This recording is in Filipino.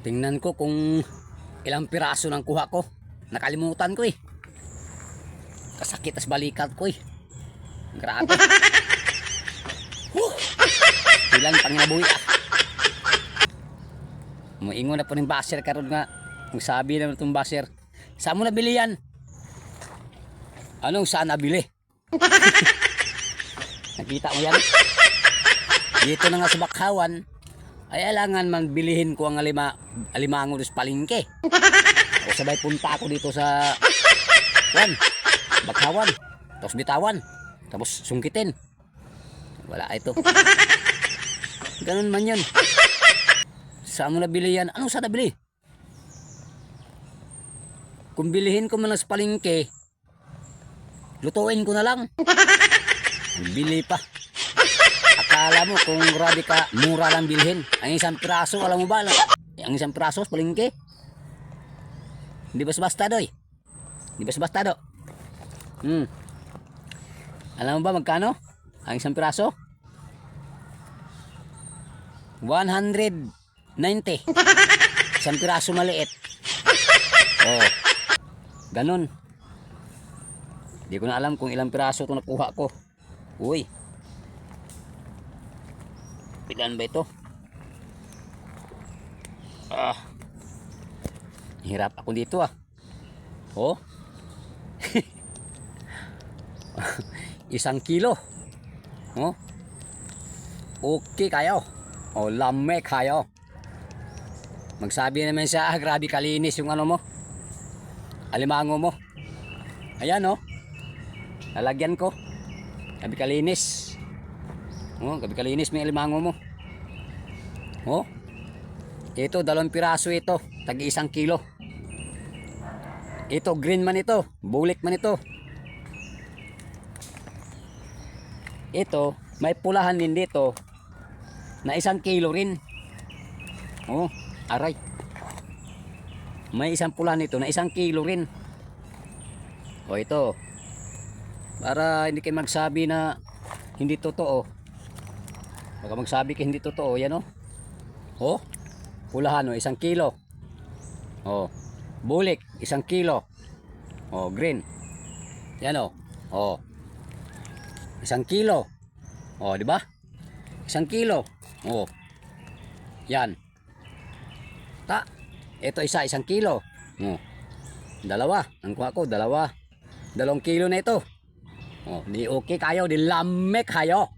Tingnan ko kung ilang piraso ng kuha ko. Nakalimutan ko eh. Kasakit as balikat ko eh. Grabe. Ilan pang nabuhi ah. Muingon na po ng baser karon nga. Kung sabi naman itong baser, saan mo nabili yan? Anong saan nabili? Nakita mo yan? Dito na nga sa Bakhawan, ay alangan man bilihin ko ang alimango sa palengke. O sabay punta ako dito sa Bakhawan, tapos bitawan, tapos sungkitin. Wala ito. Ganun man yun. Saan mo nabili yan? Anong saan nabili? Kung bilihin ko man sa palengke, lutuin ko na lang. Bili pa. Akala mo kung grabe ka, mura lang bilhin. Ang isang piraso, alam mo ba? Ang isang piraso sa palengke. Hindi basta-basta doy. Hindi basta-basta do. Alam mo ba magkano? Ang isang piraso? 190. Isang piraso maliit. Oh. Ganun. Hindi ko na alam kung ilang piraso ito nakuha ko. Uy. Ilan ba ito? Hirap ako dito ah. Oh. 1 kilo. Oh. Okay kayo. O lame kayo. Magsabi naman siya, grabe kalinis yung ano mo. Alimango mo. Ayan oh. Lalagyan ko. Grabe kalinis. Oh, grabe kalinis may alimango mo. Oh. Ito 2 piraso ito, tagi 1 kilo. Ito green man ito, bulik man ito. Ito, may pulahan din dito na 1 kilo rin. Oh, aray. May isang pulahan nito na 1 kilo rin. O ito. Para hindi kayo magsabi na hindi totoo. Baka magsabi kayo hindi totoo, yan oh. Oh, pulahan oh, 1 kilo. Oh, bulik 1 kilo. Oh, green. Yan oh. Oh. 1 kilo. Oh, di ba? 1 kilo. Oh. Yan. Ito isa 1 kilo. Oh. Dalawa. Ang kuha ko, 2 kilo na ito. Oh, di okay kayo, di lame kayo.